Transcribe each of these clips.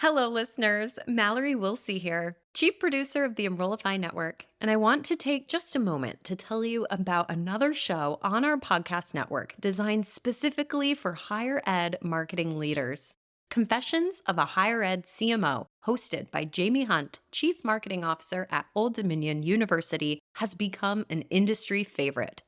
Hello, listeners. Mallory Wilsey here, Chief Producer of the Enrollify Network, and I want to take just a moment to tell you about another show on our podcast network designed specifically for higher ed marketing leaders. Confessions of a Higher Ed CMO, hosted by Jamie Hunt, Chief Marketing Officer at Old Dominion University, has become an industry favorite.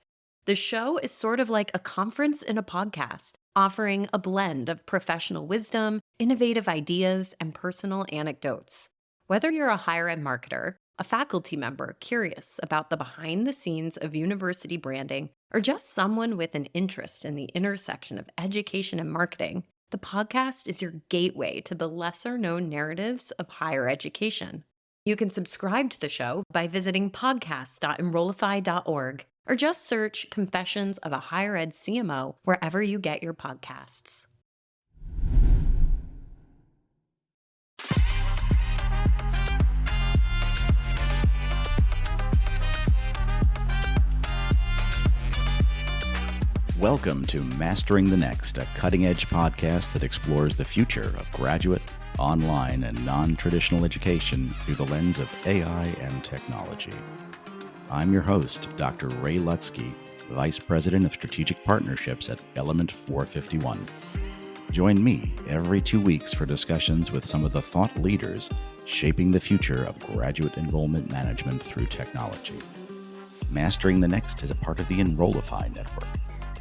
The show is sort of like a conference in a podcast, offering a blend of professional wisdom, innovative ideas, and personal anecdotes. Whether you're a higher ed marketer, a faculty member curious about the behind the scenes of university branding, or just someone with an interest in the intersection of education and marketing, the podcast is your gateway to the lesser known narratives of higher education. You can subscribe to the show by visiting podcast.enrollify.org or just search Confessions of a Higher Ed CMO wherever you get your podcasts. Welcome to Mastering the Next, a cutting-edge podcast that explores the future of graduate, online, and non-traditional education through the lens of AI and technology. I'm your host, Dr. Ray Lutsky, Vice President of Strategic Partnerships at Element 451. Join me every 2 weeks for discussions with some of the thought leaders shaping the future of graduate enrollment management through technology. Mastering the Next is a part of the Enrollify Network,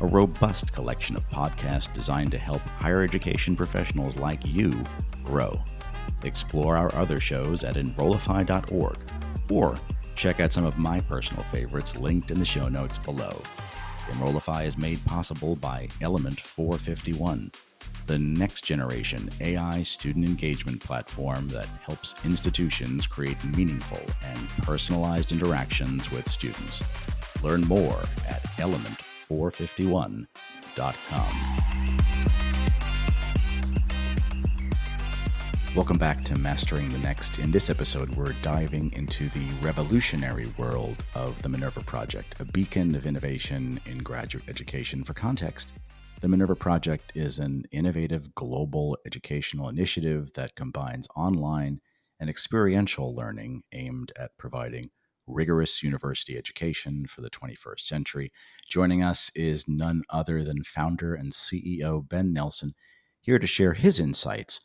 a robust collection of podcasts designed to help higher education professionals like you grow. Explore our other shows at enrollify.org or check out some of my personal favorites linked in the show notes below. Enrollify is made possible by Element 451, the next generation AI student engagement platform that helps institutions create meaningful and personalized interactions with students. Learn more at element451.com. Welcome back to Mastering the Next. In this episode, we're diving into the revolutionary world of the Minerva Project, a beacon of innovation in graduate education. For context, the Minerva Project is an innovative global educational initiative that combines online and experiential learning aimed at providing rigorous university education for the 21st century. Joining us is none other than founder and CEO Ben Nelson, here to share his insights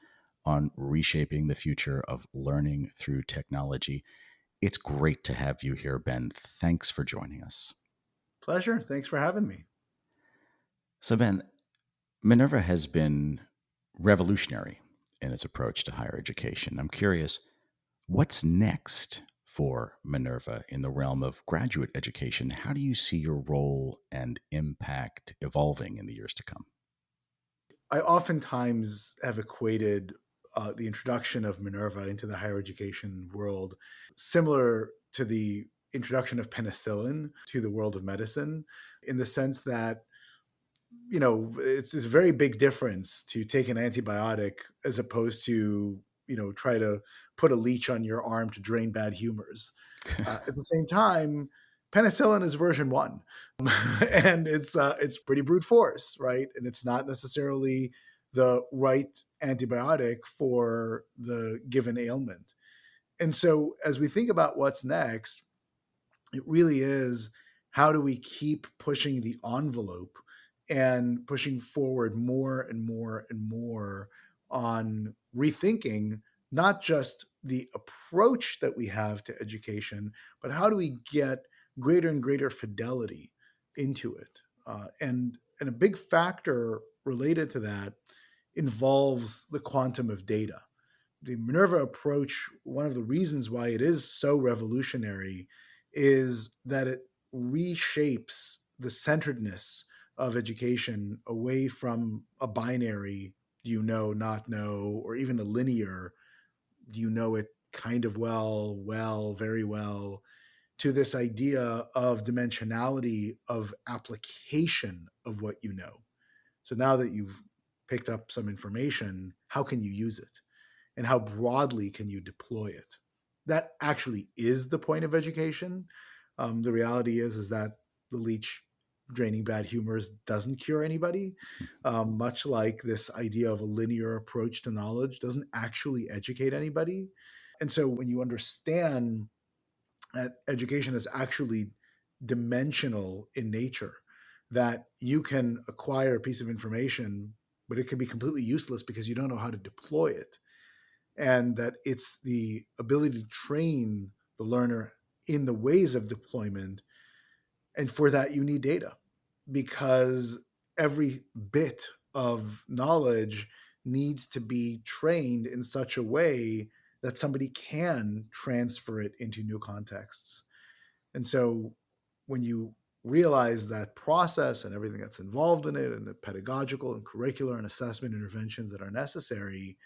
on reshaping the future of learning through technology. It's great to have you here, Ben. Thanks for joining us. Pleasure. Thanks for having me. So, Ben, Minerva has been revolutionary in its approach to higher education. I'm curious, what's next for Minerva in the realm of graduate education? How do you see your role and impact evolving in the years to come? I oftentimes have equated the introduction of Minerva into the higher education world similar to the introduction of penicillin to the world of medicine, in the sense that, it's a very big difference to take an antibiotic as opposed to, try to put a leech on your arm to drain bad humors. At the same time, penicillin is version one, and it's pretty brute force, right? And it's not necessarily the right antibiotic for the given ailment. And so, as we think about what's next, it really is, how do we keep pushing the envelope and pushing forward more and more and more on rethinking not just the approach that we have to education, but how do we get greater and greater fidelity into it? And a big factor related to that involves the quantum of data. The Minerva approach, one of the reasons why it is so revolutionary is that it reshapes the centeredness of education away from a binary, do you know, not know, or even a linear, do you know it kind of well, very well, to this idea of dimensionality of application of what you know. So now that you've picked up some information, how can you use it? And how broadly can you deploy it? That actually is the point of education. The reality is that the leech draining bad humors doesn't cure anybody, much like this idea of a linear approach to knowledge doesn't actually educate anybody. And so when you understand that education is actually dimensional in nature, that you can acquire a piece of information, but it can be completely useless because you don't know how to deploy it, and that it's the ability to train the learner in the ways of deployment. And for that, you need data, because every bit of knowledge needs to be trained in such a way that somebody can transfer it into new contexts. And so when you realize that process and everything that's involved in it, and the pedagogical and curricular and assessment interventions that are necessary,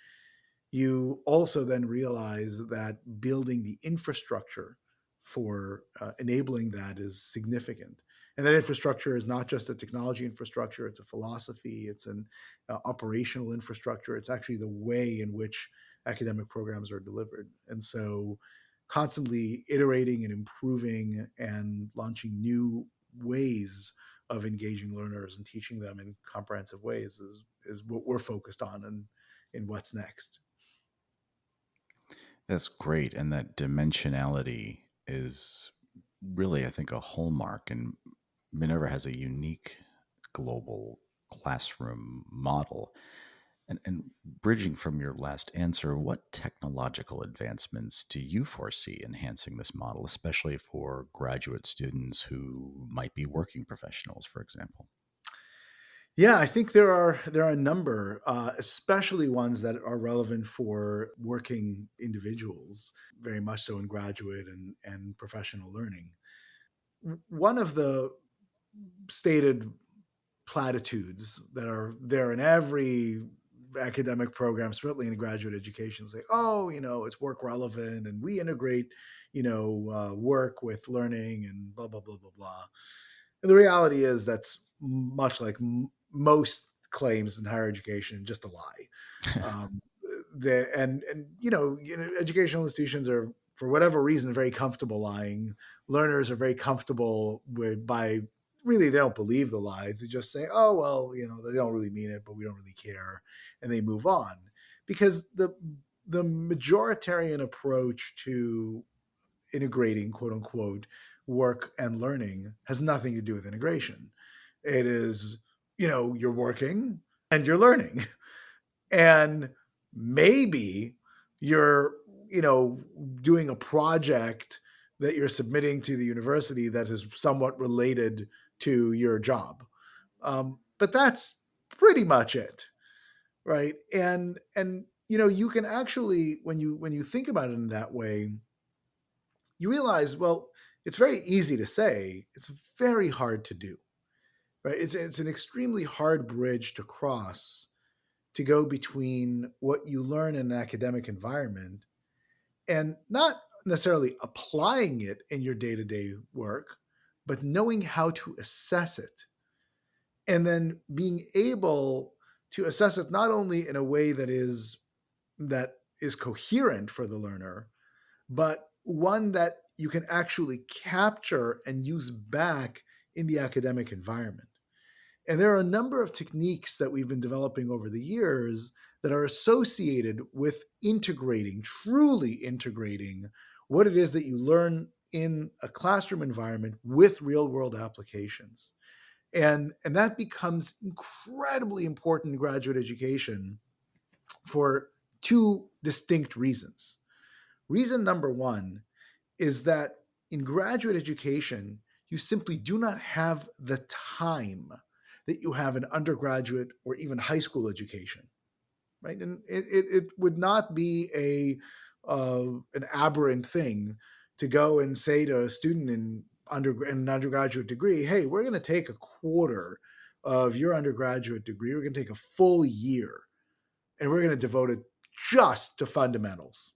you also then realize that building the infrastructure for enabling that is significant. And that infrastructure is not just a technology infrastructure, it's a philosophy, it's an operational infrastructure, it's actually the way in which academic programs are delivered. And so constantly iterating and improving and launching new ways of engaging learners and teaching them in comprehensive ways is what we're focused on, and in what's next. That's great. And that dimensionality is really, I think, a hallmark. And Minerva has a unique global classroom model. And bridging from your last answer, what technological advancements do you foresee enhancing this model, especially for graduate students who might be working professionals, for example? Yeah, I think there are a number, especially ones that are relevant for working individuals, very much so in graduate and professional learning. One of the stated platitudes that are there in every academic program, certainly in graduate education, is like, oh, it's work relevant, and we integrate, work with learning, and blah blah blah blah blah. And the reality is that's much like most claims in higher education, just a lie. Um, educational institutions are, for whatever reason, very comfortable lying. Learners are very comfortable with by really they don't believe the lies. They just say, oh well, they don't really mean it, but we don't really care, and they move on, because the majoritarian approach to integrating, quote unquote, work and learning has nothing to do with integration. It is, you're working and you're learning. And maybe you're, doing a project that you're submitting to the university that is somewhat related to your job. But that's pretty much it, right? And you can actually, when you think about it in that way, you realize, well, it's very easy to say, it's very hard to do, right? It's an extremely hard bridge to cross, to go between what you learn in an academic environment and not necessarily applying it in your day-to-day work, but knowing how to assess it, and then being able to assess it not only in a way that is coherent for the learner, but one that you can actually capture and use back in the academic environment. And there are a number of techniques that we've been developing over the years that are associated with integrating, truly integrating what it is that you learn in a classroom environment with real world applications. And that becomes incredibly important in graduate education for two distinct reasons. Reason number one is that in graduate education, you simply do not have the time that you have in undergraduate or even high school education, right? And it would not be an aberrant thing to go and say to a student in an undergraduate degree, hey, we're going to take a quarter of your undergraduate degree, we're going to take a full year, and we're going to devote it just to fundamentals.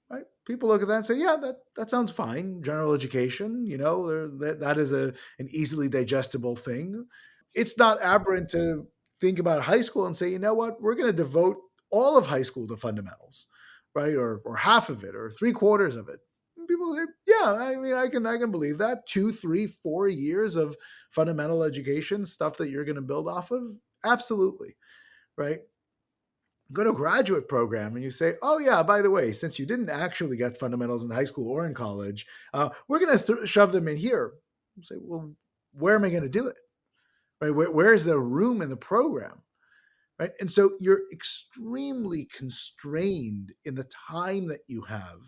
Right? People look at that and say, "Yeah, that sounds fine. General education, that is an easily digestible thing." It's not aberrant to think about high school and say, "You know what? We're going to devote all of high school to fundamentals, right? Or half of it, or three quarters of it." People say, yeah, I mean, I can believe that. 2, 3, 4 years of fundamental education, stuff that you're going to build off of. Absolutely. Right. Go to a graduate program and you say, oh, yeah, by the way, since you didn't actually get fundamentals in high school or in college, we're going to shove them in here. You say, well, where am I going to do it? Right? Where is the room in the program? Right. And so you're extremely constrained in the time that you have.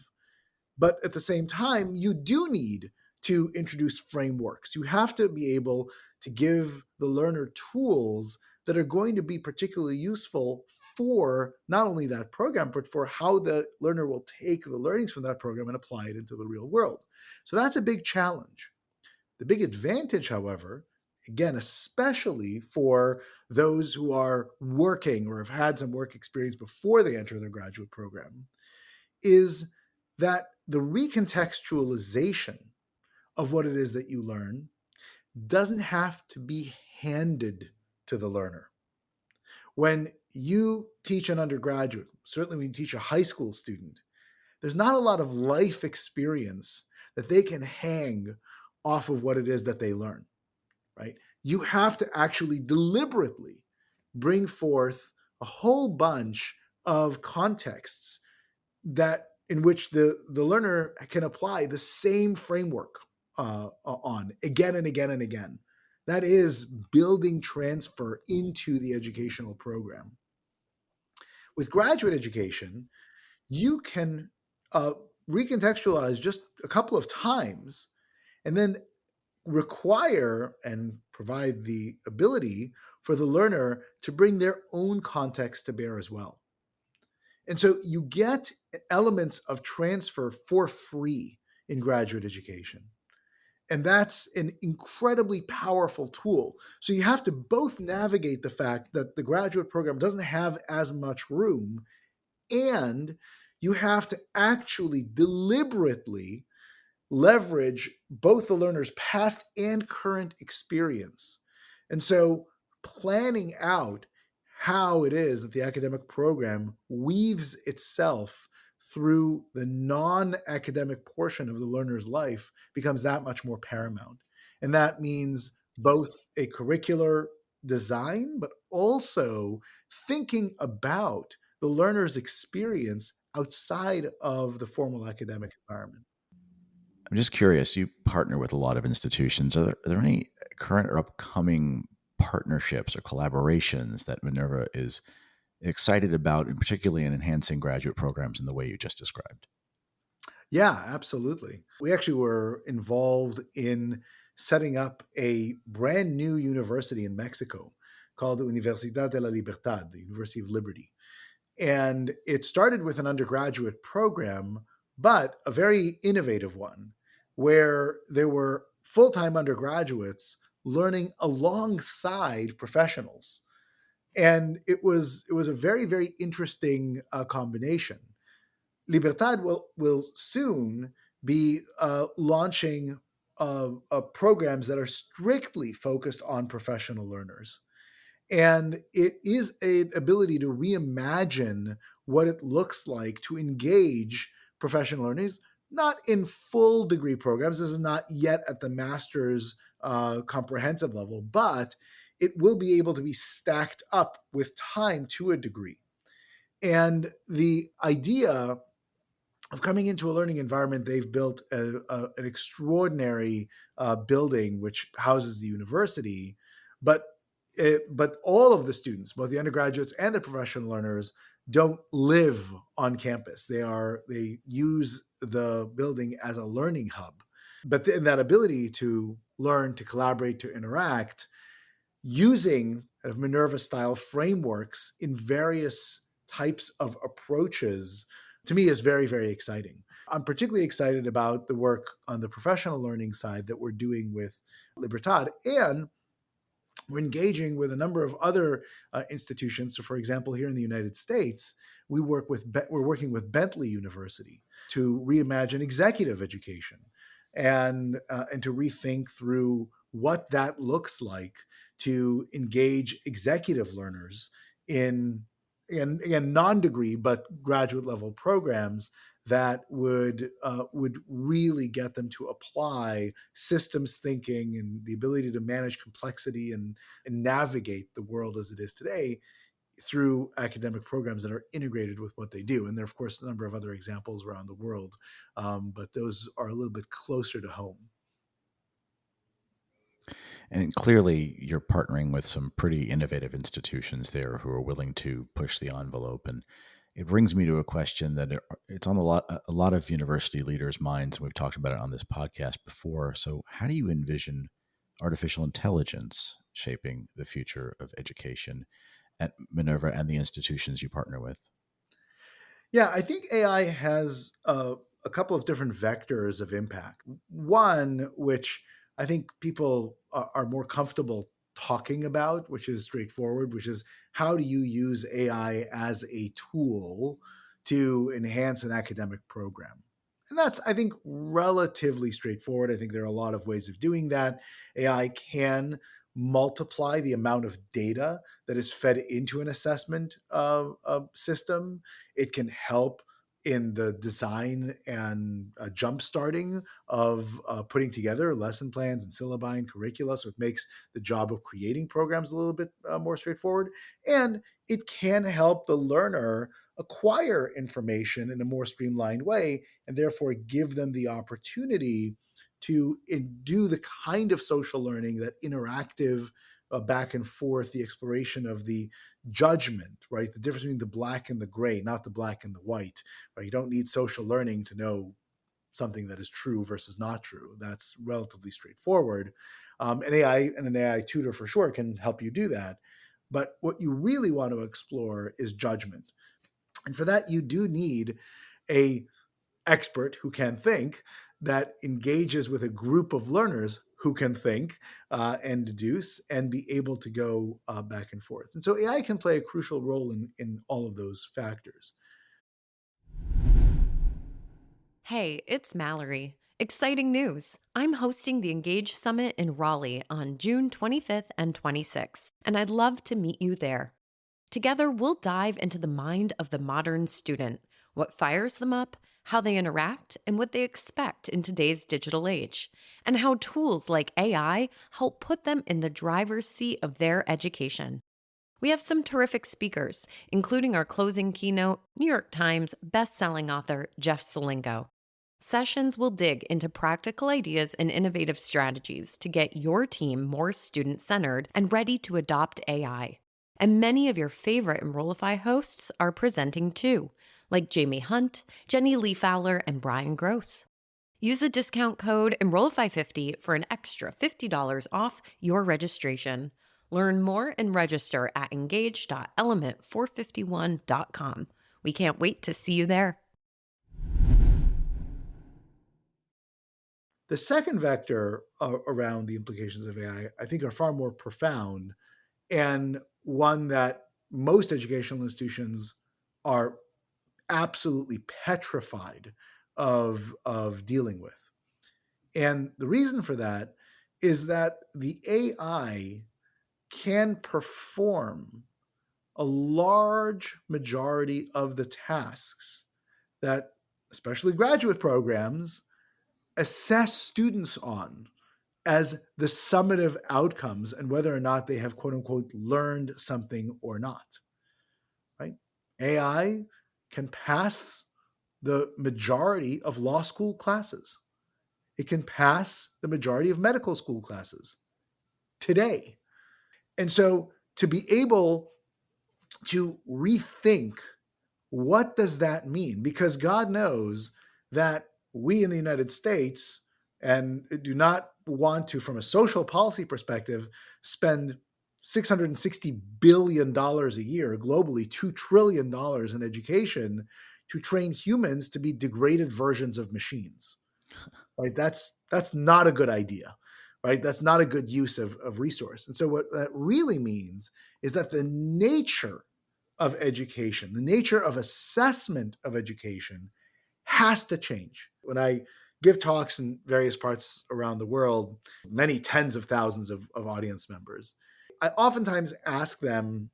But at the same time, you do need to introduce frameworks. You have to be able to give the learner tools that are going to be particularly useful for not only that program, but for how the learner will take the learnings from that program and apply it into the real world. So that's a big challenge. The big advantage, however, again, especially for those who are working or have had some work experience before they enter their graduate program, is that the recontextualization of what it is that you learn doesn't have to be handed to the learner. When you teach an undergraduate, certainly when you teach a high school student, there's not a lot of life experience that they can hang off of what it is that they learn, right? You have to actually deliberately bring forth a whole bunch of contexts that in which the learner can apply the same framework on again and again and again. That is building transfer into the educational program. With graduate education, you can uh, recontextualize just a couple of times and then require and provide the ability for the learner to bring their own context to bear as well. And so you get elements of transfer for free in graduate education. And that's an incredibly powerful tool. So you have to both navigate the fact that the graduate program doesn't have as much room, and you have to actually deliberately leverage both the learner's past and current experience. And so planning out how it is that the academic program weaves itself through the non-academic portion of the learner's life becomes that much more paramount. And that means both a curricular design, but also thinking about the learner's experience outside of the formal academic environment. I'm just curious, you partner with a lot of institutions. Are there any current or upcoming partnerships or collaborations that Minerva is excited about, and particularly in enhancing graduate programs in the way you just described? Yeah, absolutely. We actually were involved in setting up a brand new university in Mexico called the Universidad de la Libertad, the University of Liberty. And it started with an undergraduate program, but a very innovative one where there were full time undergraduates learning alongside professionals. And it was a very, very interesting combination. Libertad will soon be launching programs that are strictly focused on professional learners. And it is an ability to reimagine what it looks like to engage professional learners, not in full degree programs. This is not yet at the master's comprehensive level, but it will be able to be stacked up with time to a degree. And the idea of coming into a learning environment, they've built an extraordinary building which houses the university, but but all of the students, both the undergraduates and the professional learners, don't live on campus. They use the building as a learning hub, but then that ability to learn, to collaborate, to interact using kind of Minerva style frameworks in various types of approaches to me is very, very exciting. I'm particularly excited about the work on the professional learning side that we're doing with Libertad, and we're engaging with a number of other institutions. So, for example, here in the United States, we're working with Bentley University to reimagine executive education and to rethink through what that looks like to engage executive learners in again, non-degree but graduate level programs that would really get them to apply systems thinking and the ability to manage complexity and navigate the world as it is today through academic programs that are integrated with what they do. And there are, of course, a number of other examples around the world, but those are a little bit closer to home. And clearly, you're partnering with some pretty innovative institutions there who are willing to push the envelope. And it brings me to a question that it's on a lot of university leaders' minds, and we've talked about it on this podcast before. So, how do you envision artificial intelligence shaping the future of education at Minerva and the institutions you partner with? Yeah, I think AI has a couple of different vectors of impact. One, which I think people are more comfortable talking about, which is straightforward, which is how do you use AI as a tool to enhance an academic program? And that's, I think, relatively straightforward. I think there are a lot of ways of doing that. AI can multiply the amount of data that is fed into an assessment system. It can help in the design and jump starting of putting together lesson plans and syllabi and curricula. So it makes the job of creating programs a little bit more straightforward. And it can help the learner acquire information in a more streamlined way and therefore give them the opportunity to do the kind of social learning, that interactive back and forth, the exploration of the judgment, right? The difference between the black and the gray, not the black and the white, right? You don't need social learning to know something that is true versus not true. That's relatively straightforward. An AI and an AI tutor for sure can help you do that. But what you really want to explore is judgment. And for that, you do need a expert who can think that engages with a group of learners who can think and deduce and be able to go back and forth. And so AI can play a crucial role in all of those factors. Hey, it's Mallory. Exciting news! I'm hosting the Engage Summit in Raleigh on June 25th and 26th, and I'd love to meet you there. Together, we'll dive into the mind of the modern student, what fires them up, how they interact, and what they expect in today's digital age, and how tools like AI help put them in the driver's seat of their education. We have some terrific speakers, including our closing keynote, New York Times bestselling author Jeff Selingo. Sessions will dig into practical ideas and innovative strategies to get your team more student centered and ready to adopt AI. And many of your favorite Enrollify hosts are presenting too, like Jamie Hunt, Jenny Lee Fowler, and Brian Gross. Use the discount code Enrollify50 for an extra $50 off your registration. Learn more and register at engage.element451.com. We can't wait to see you there. The second vector around the implications of AI, I think, are far more profound, and one that most educational institutions are absolutely petrified of dealing with. And the reason for that is that the AI can perform a large majority of the tasks that, especially graduate programs, assess students on as the summative outcomes and whether or not they have, quote unquote, learned something or not. Right? AI can pass the majority of law school classes. It can pass the majority of medical school classes today. And so to be able to rethink what does that mean? Because God knows that we in the United States and do not want to, from a social policy perspective, spend $660 billion a year globally, $2 trillion in education to train humans to be degraded versions of machines. Right? That's not a good idea. Right? That's not a good use of resource. And so what that really means is that the nature of education, the nature of assessment of education has to change. When I give talks in various parts around the world, many tens of thousands of audience members, I oftentimes ask them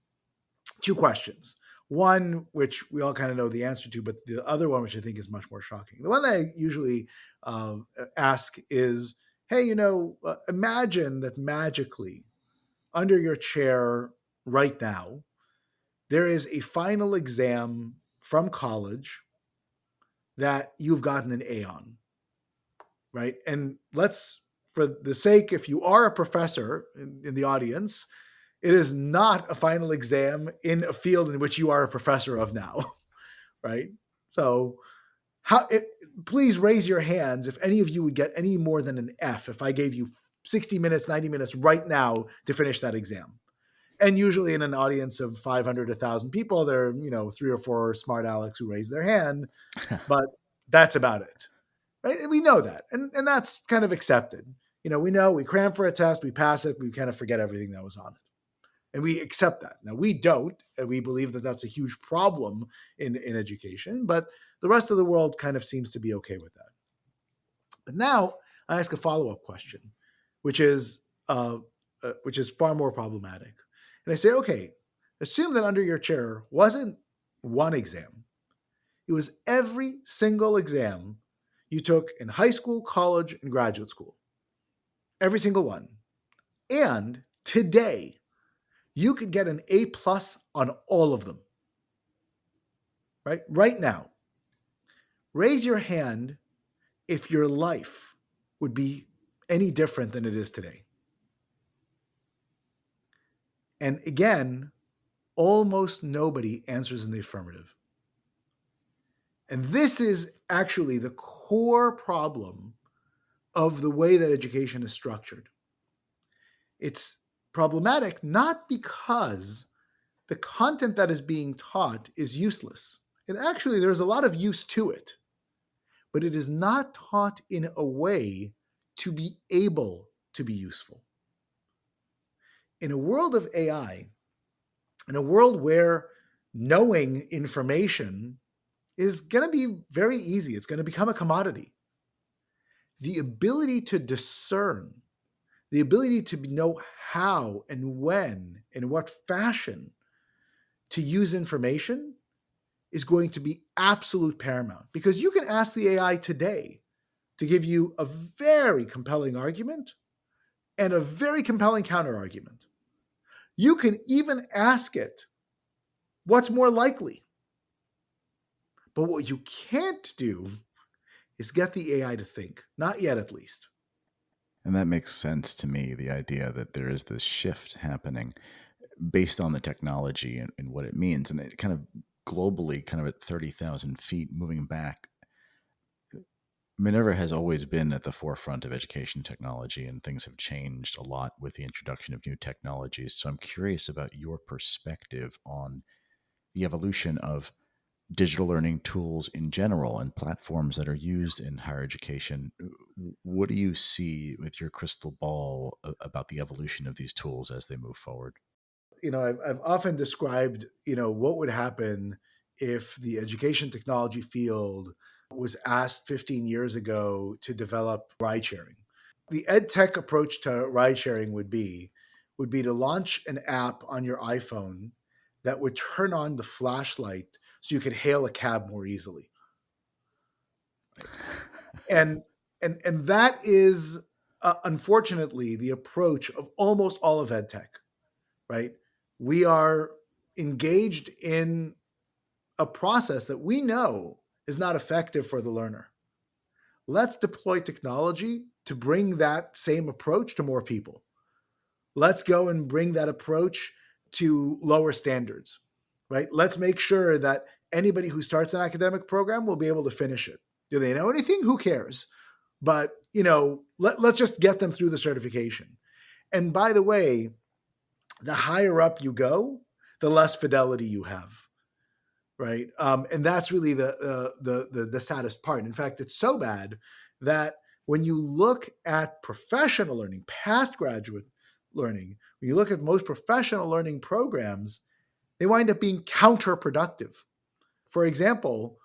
two questions. One, which we all kind of know the answer to, but the other one, which I think is much more shocking. The one that I usually ask is, hey, imagine that magically under your chair right now, there is a final exam from college that you've gotten an A on, right? And let's, for the sake, if you are a professor in the audience, it is not a final exam in a field in which you are a professor of now, right? So, please raise your hands if any of you would get any more than an F if I gave you 60 minutes, 90 minutes right now to finish that exam. And usually in an audience of 500, 1,000 people, there are, 3 or 4 smart Alex who raise their hand, but that's about it, right? And we know that. And that's kind of accepted. We know we cram for a test, we pass it, we kind of forget everything that was on it. And we accept that. Now, we don't. And we believe that that's a huge problem in education, but the rest of the world kind of seems to be okay with that. But now I ask a follow-up question, which is far more problematic. And I say, okay, assume that under your chair wasn't one exam. It was every single exam you took in high school, college, and graduate school. Every single one. And today, you could get an A+ on all of them. Right now. Raise your hand if your life would be any different than it is today. And again, almost nobody answers in the affirmative. And this is actually the core problem of the way that education is structured. It's problematic not because the content that is being taught is useless. And actually, there's a lot of use to it, but it is not taught in a way to be able to be useful. In a world of AI, in a world where knowing information is going to be very easy, it's going to become a commodity. The ability to discern, the ability to know how and when and what fashion to use information is going to be absolute paramount, because you can ask the AI today to give you a very compelling argument and a very compelling counter argument. You can even ask it what's more likely. But what you can't do is get the AI to think, not yet at least. And that makes sense to me, the idea that there is this shift happening based on the technology and what it means. And it kind of globally, kind of at 30,000 feet, moving back, Minerva has always been at the forefront of education technology, and things have changed a lot with the introduction of new technologies. So I'm curious about your perspective on the evolution of digital learning tools in general and platforms that are used in higher education. What do you see with your crystal ball about the evolution of these tools as they move forward? I've often described, what would happen if the education technology field was asked 15 years ago to develop ride sharing. The ed tech approach to ride sharing would be to launch an app on your iPhone that would turn on the flashlight so you could hail a cab more easily. And that is unfortunately the approach of almost all of ed tech, right? We are engaged in a process that we know is not effective for the learner. Let's deploy technology to bring that same approach to more people. Let's go and bring that approach to lower standards, right? Let's make sure that anybody who starts an academic program will be able to finish it. Do they know anything? Who cares? But, let's just get them through the certification. And by the way, the higher up you go, the less fidelity you have, right? And that's really the saddest part. In fact, it's so bad that when you look at professional learning, past graduate learning, when you look at most professional learning programs, they wind up being counterproductive. For example,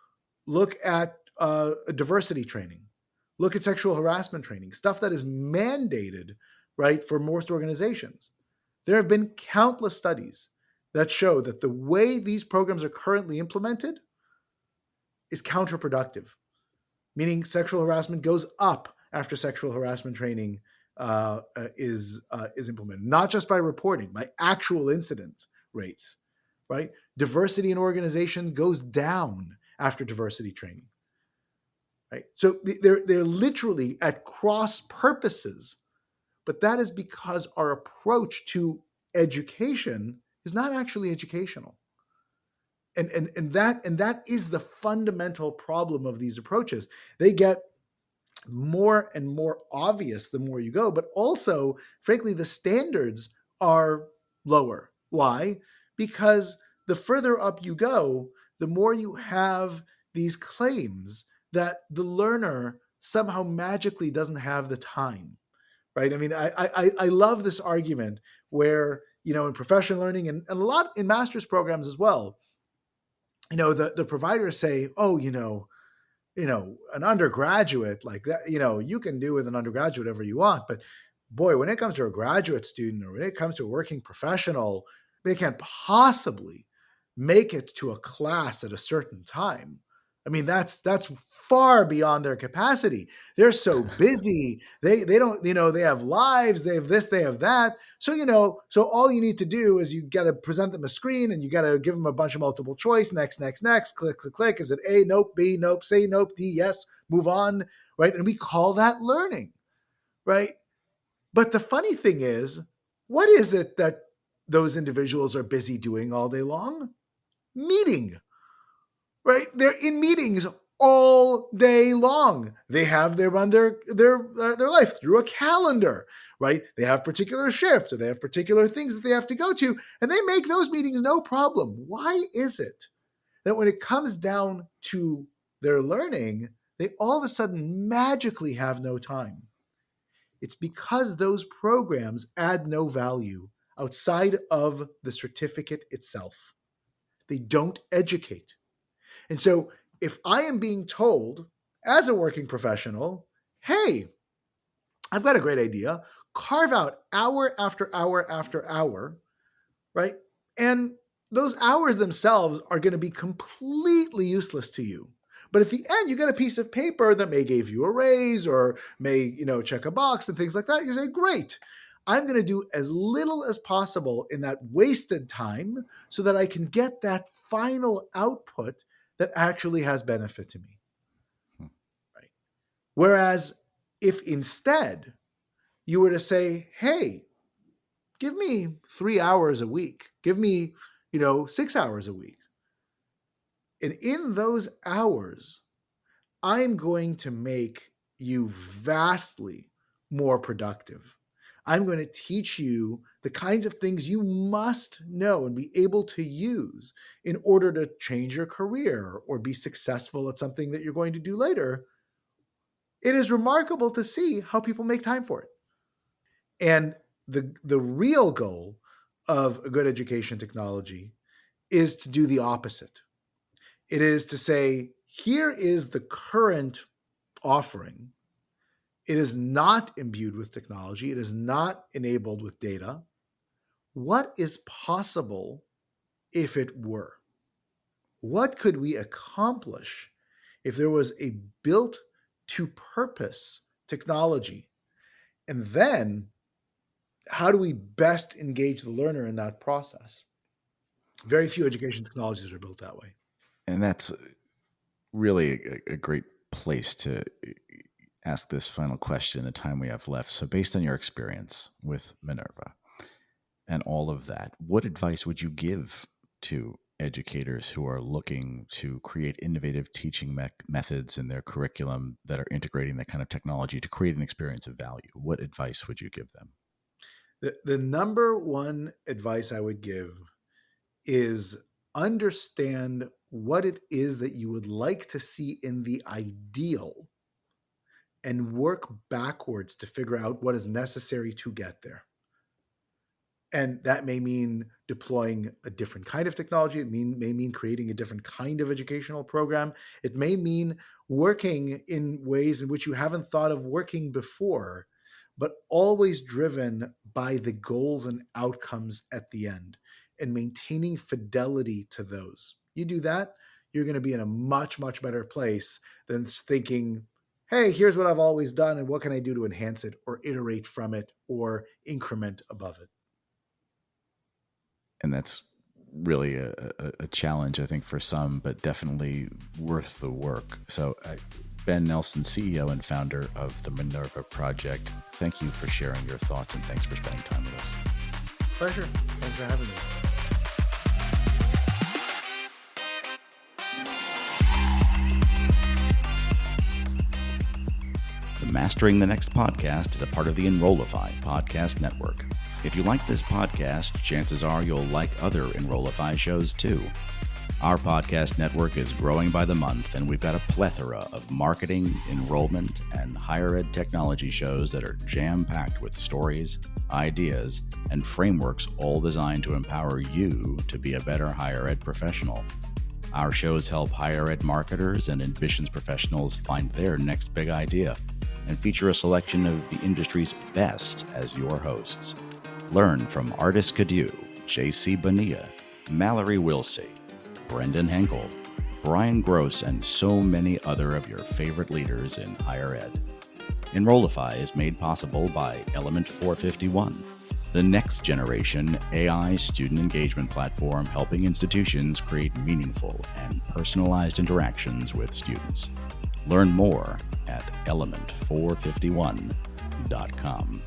look at diversity training, look at sexual harassment training, stuff that is mandated, right, for most organizations. There have been countless studies that show that the way these programs are currently implemented is counterproductive, meaning sexual harassment goes up after sexual harassment training is implemented, not just by reporting, by actual incident rates, right? Diversity in organization goes down after diversity training, right? So they're literally at cross purposes, but that is because our approach to education is not actually educational. And that is the fundamental problem of these approaches. They get more and more obvious the more you go, but also, frankly, the standards are lower. Why? Because the further up you go, the more you have these claims that the learner somehow magically doesn't have the time, right? I mean, I love this argument where, in professional learning and a lot in master's programs as well, the providers say, oh, an undergraduate like that, you can do with an undergraduate whatever you want. But boy, when it comes to a graduate student or when it comes to a working professional, they can't possibly make it to a class at a certain time. I mean, that's far beyond their capacity. They're so busy. They don't, they have lives, they have this, they have that. So, so all you need to do is you got to present them a screen and you got to give them a bunch of multiple choice. Next, click, click, click. Is it A? Nope. B? Nope. C? Nope. D? Yes. Move on. Right. And we call that learning. Right. But the funny thing is, what is it that those individuals are busy doing all day long? Meeting. Right? They're in meetings all day long. They have run their life through a calendar, right? They have particular shifts or they have particular things that they have to go to, and they make those meetings no problem. Why is it that when it comes down to their learning, they all of a sudden magically have no time? It's because those programs add no value outside of the certificate itself. They don't educate. And so if I am being told as a working professional, hey, I've got a great idea, carve out hour after hour after hour, right? And those hours themselves are going to be completely useless to you. But at the end, you get a piece of paper that may give you a raise or may, check a box and things like that. You say, great. I'm going to do as little as possible in that wasted time so that I can get that final output that actually has benefit to me. Right? Whereas if instead you were to say, hey, give me 3 hours a week, give me, 6 hours a week. And in those hours, I'm going to make you vastly more productive. I'm going to teach you the kinds of things you must know and be able to use in order to change your career or be successful at something that you're going to do later. It is remarkable to see how people make time for it. And the real goal of a good education technology is to do the opposite. It is to say, here is the current offering. It is not imbued with technology. It is not enabled with data. What is possible if it were? What could we accomplish if there was a built to purpose technology? And then how do we best engage the learner in that process? Very few education technologies are built that way. And that's really a great place to ask this final question in the time we have left. So, based on your experience with Minerva and all of that, what advice would you give to educators who are looking to create innovative teaching methods in their curriculum that are integrating that kind of technology to create an experience of value? What advice would you give them? The number one advice I would give is understand what it is that you would like to see in the ideal and work backwards to figure out what is necessary to get there. And that may mean deploying a different kind of technology. It may mean creating a different kind of educational program. It may mean working in ways in which you haven't thought of working before, but always driven by the goals and outcomes at the end. and maintaining fidelity to those. You do that, you're going to be in a much, much better place than thinking, hey, here's what I've always done and what can I do to enhance it or iterate from it or increment above it. And that's really a challenge, I think, for some, but definitely worth the work. So Ben Nelson, CEO and founder of the Minerva Project, thank you for sharing your thoughts and thanks for spending time with us. Pleasure. Thanks for having me. The Mastering the Next podcast is a part of the Enrollify podcast network. If you like this podcast, chances are you'll like other Enrollify shows too. Our podcast network is growing by the month, and we've got a plethora of marketing, enrollment, and higher ed technology shows that are jam-packed with stories, ideas, and frameworks all designed to empower you to be a better higher ed professional. Our shows help higher ed marketers and admissions professionals find their next big idea and feature a selection of the industry's best as your hosts. Learn from Artis Cadieux, J.C. Bonilla, Mallory Wilsey, Brendan Henkel, Brian Gross, and so many other of your favorite leaders in higher ed. Enrollify is made possible by Element 451, the next generation AI student engagement platform helping institutions create meaningful and personalized interactions with students. Learn more at element451.com.